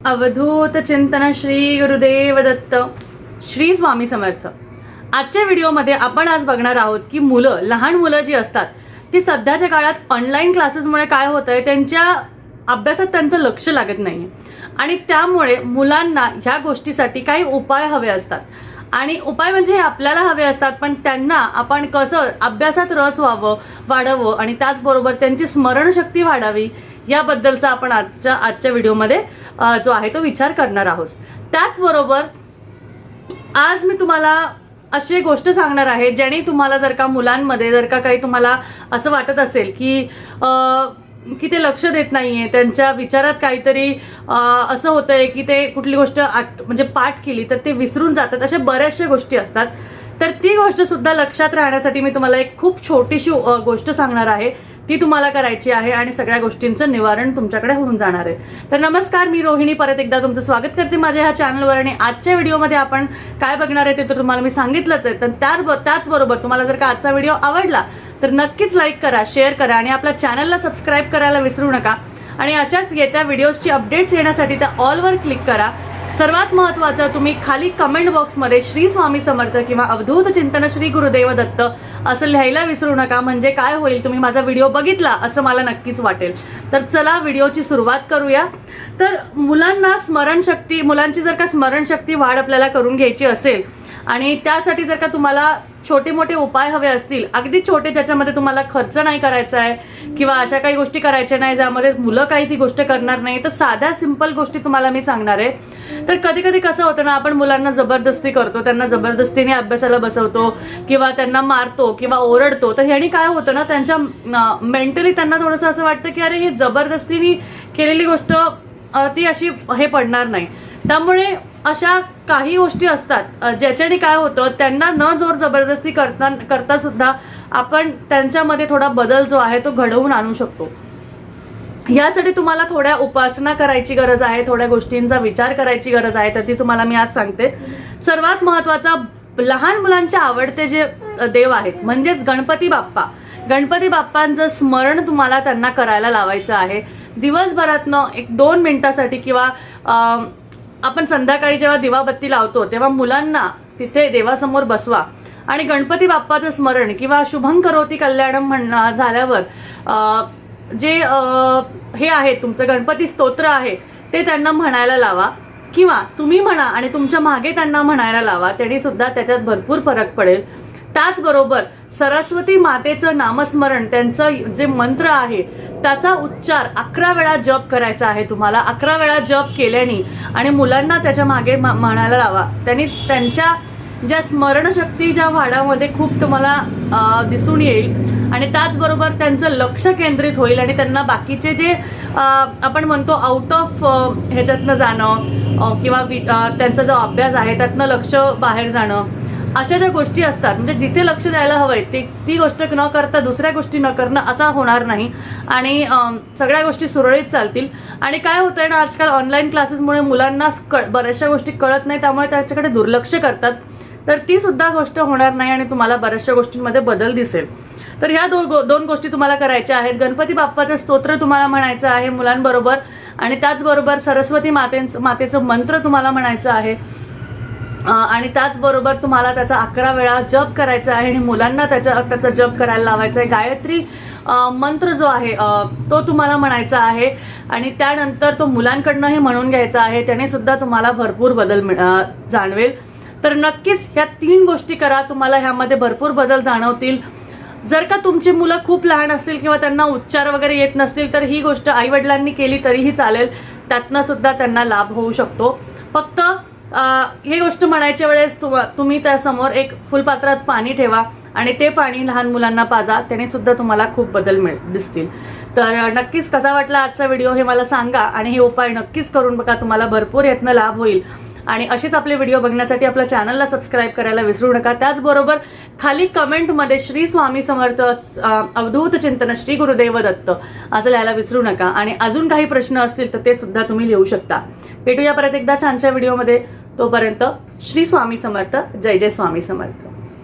अवधूत चिंतन श्री गुरुदेव दत्त श्री स्वामी समर्थ। आजच्या व्हिडिओमध्ये आपण आज बघणार आहोत की लहान मुलं जी असतात ती सध्याच्या काळात ऑनलाईन क्लासेसमुळे काय होतंय, त्यांच्या अभ्यासात त्यांचं लक्ष लागत नाही आणि त्यामुळे मुलांना ह्या गोष्टीसाठी काही उपाय हवे असतात आणि उपाय म्हणजे हे आपल्याला हवे असतात, पण त्यांना आपण कसं अभ्यासात रस वाढावं आणि त्याचबरोबर त्यांची स्मरणशक्ती वाढावी याबद्दलचा आपण आजच्या व्हिडिओमध्ये जो आहे तो विचार करणार आहोत। त्याचबरोबर आज मी तुम्हाला अशी गोष्ट सांगणार आहे ज्याने तुम्हाला जर का मुलांमध्ये जर का काही तुम्हाला असं वाटत असेल की ते लक्ष देत नाहीये, त्यांच्या विचारात काहीतरी असं होतंय की ते कुठली गोष्ट म्हणजे पाठ केली तर ते विसरून जातात, अशा बऱ्याचशा गोष्टी असतात, तर ती गोष्ट सुद्धा लक्षात राहण्यासाठी मी तुम्हाला एक खूप छोटीशी गोष्ट सांगणार आहे, ती तुम्हाला करायची आहे आणि सगळ्या गोष्टींचं निवारण तुमच्याकडे होऊन जाणार आहे। तर नमस्कार, मी रोहिणी परत एकदा तुमचं स्वागत करते माझ्या ह्या चॅनलवर आणि आजच्या व्हिडिओमध्ये आपण काय बघणार आहे ते तर तुम्हाला मी सांगितलंच आहे। तर त्याचबरोबर तुम्हाला जर का आजचा व्हिडिओ आवडला तर नक्कीच लाईक करा, शेअर करा आणि आपल्या चॅनलला सबस्क्राईब करायला विसरू नका आणि अशाच येत्या व्हिडिओजची अपडेट्स येण्यासाठी त्या ऑलवर क्लिक करा। सर्वात महत्त्वाचं, तुम्ही खाली कमेंट बॉक्समध्ये श्री स्वामी समर्थ किंवा अवधूत चिंतन श्री गुरुदेव दत्त असं लिहायला विसरू नका, म्हणजे काय होईल, तुम्ही माझा व्हिडिओ बघितला असं मला नक्कीच वाटेल। तर चला व्हिडिओची सुरुवात करूया। तर मुलांची जर का स्मरणशक्ती वाढ आपल्याला करून घ्यायची असेल आणि त्यासाठी जर का तुम्हाला छोटे मोठे उपाय हवे असतील, अगदी छोटे, ज्याच्यामध्ये तुम्हाला खर्च नाही करायचा आहे किंवा अशा काही गोष्टी करायच्या नाही ज्यामध्ये मुलं काही ती गोष्ट करणार नाही, तर साध्या सिंपल गोष्टी तुम्हाला मी सांगणार आहे। तर कधी कधी कसं होतं ना, आपण मुलांना जबरदस्ती करतो, त्यांना जबरदस्तीने अभ्यासाला बसवतो किंवा त्यांना मारतो किंवा ओरडतो, तर ह्यानी काय होतं ना, त्यांच्या मेंटली त्यांना थोडंसं असं वाटतं की अरे ही जबरदस्तीने केलेली गोष्ट ती अशी हे पडणार नाही। त्यामुळे अशा काही गोष्टी असतात ज्याच्याने काय होतं, त्यांना न जोर जबरदस्ती करता सुद्धा आपण त्यांच्यामध्ये थोडा बदल जो आहे तो घडवून आणू शकतो। यासाठी तुम्हाला थोड्या उपासना करायची गरज आहे, थोड्या गोष्टींचा विचार करायची गरज आहे, तर ती तुम्हाला मी आज सांगते। सर्वात महत्त्वाचा, लहान मुलांचे आवडते जे देव आहेत म्हणजेच गणपती बाप्पांचं स्मरण तुम्हाला त्यांना करायला लावायचं आहे। दिवसभरातनं 1-2 मिनिटासाठी किंवा आपण संध्याकाळी जेव्हा दिवाबत्ती लावतो तेव्हा मुलांना तिथे देवासमोर बसवा आणि गणपती बाप्पाचं स्मरण किंवा शुभं करोती कल्याणम झाल्यावर जे हे आहे तुमचं गणपती स्तोत्र आहे ते त्यांना म्हणायला लावा किंवा तुम्ही म्हणा आणि तुमच्या मागे त्यांना म्हणायला लावा, त्यांनी सुद्धा त्याच्यात भरपूर फरक पडेल। त्याचबरोबर सरस्वती मातेचं नामस्मरण, त्यांचं जे मंत्र आहे त्याचा उच्चार 11 वेळा जप करायचा आहे तुम्हाला। 11 वेळा जप केल्याने आणि मुलांना त्याच्या मागे म्हणायला लावा, त्यांनी त्यांच्या ज्या स्मरणशक्तीच्या वाढामध्ये खूप तुम्हाला दिसून येईल आणि त्याचबरोबर त्यांचं लक्ष केंद्रित होईल आणि त्यांना बाकीचे जे आपण म्हणतो आउट ऑफ ह्याच्यातनं जाणं किंवा त्यांचा जो अभ्यास आहे त्यातनं लक्ष बाहेर जाणं, अशा ज्या गोष्टी असतात, म्हणजे जिथे लक्ष द्यायला हवंय ती गोष्ट न करता दुसऱ्या गोष्टी न करणं असा होणार नाही आणि सगळ्या गोष्टी सुरळीत चालतील। आणि काय होतंय ना, आजकाल ऑनलाईन क्लासेसमुळे मुलांना बऱ्याचशा गोष्टी कळत नाही, त्यामुळे त्याच्याकडे दुर्लक्ष करतात, तर ती सुद्धा गोष्ट होणार नाही आणि तुम्हाला बऱ्याचशा गोष्टींमध्ये बदल दिसेल। तर ह्या दोन गोष्टी तुम्हाला करायच्या आहेत। गणपती बाप्पाचं स्तोत्र तुम्हाला म्हणायचं आहे मुलांबरोबर आणि त्याचबरोबर सरस्वती मातेचं मंत्र तुम्हाला म्हणायचं आहे आणि त्याचबरोबर तुम्हाला त्याचा 11 वेळा जप करायचा आहे आणि मुलांना त्याचा जप करायला लावायचा आहे। गायत्री मंत्र जो आहे तो तुम्हाला म्हणायचा आहे आणि त्यानंतर तो मुलांकडनंही म्हणून घ्यायचा आहे, त्याने सुद्धा तुम्हाला भरपूर बदल जाणवेल। तर नक्कीच ह्या 3 गोष्टी करा, तुम्हाला ह्यामध्ये भरपूर बदल जाणवतील। जर का तुमची मुलं खूप लहान असतील किंवा त्यांना उच्चार वगैरे येत नसतील तर ही गोष्ट आईवडिलांनी केली तरीही चालेल, त्यातनं सुद्धा त्यांना लाभ होऊ शकतो। फक्त ही गोष्ट म्हणायच्या वेळेस तुम्ही त्यासमोर एक फुलपात्रात पाणी ठेवा आणि ते पाणी लहान मुलांना पाजा, त्याने सुद्धा तुम्हाला खूप बदल दिसतील। तर नक्कीच कसा वाटला आजचा व्हिडिओ हे मला सांगा आणि हे उपाय नक्कीच करून बघा, तुम्हाला भरपूर यातनं लाभ होईल। आणि असेच आपले व्हिडिओ बघण्यासाठी आपल्या चॅनलला सबस्क्राईब करायला विसरू नका। त्याचबरोबर खाली कमेंटमध्ये श्री स्वामी समर्थ अवधूत चिंतन श्री गुरुदेव दत्त असं लिहायला विसरू नका आणि अजून काही प्रश्न असतील तर ते सुद्धा तुम्ही लिहू शकता। भेटूया परत एकदा छानशा व्हिडिओमध्ये, तोपर्यंत श्री स्वामी समर्थ, जय जय स्वामी समर्थ।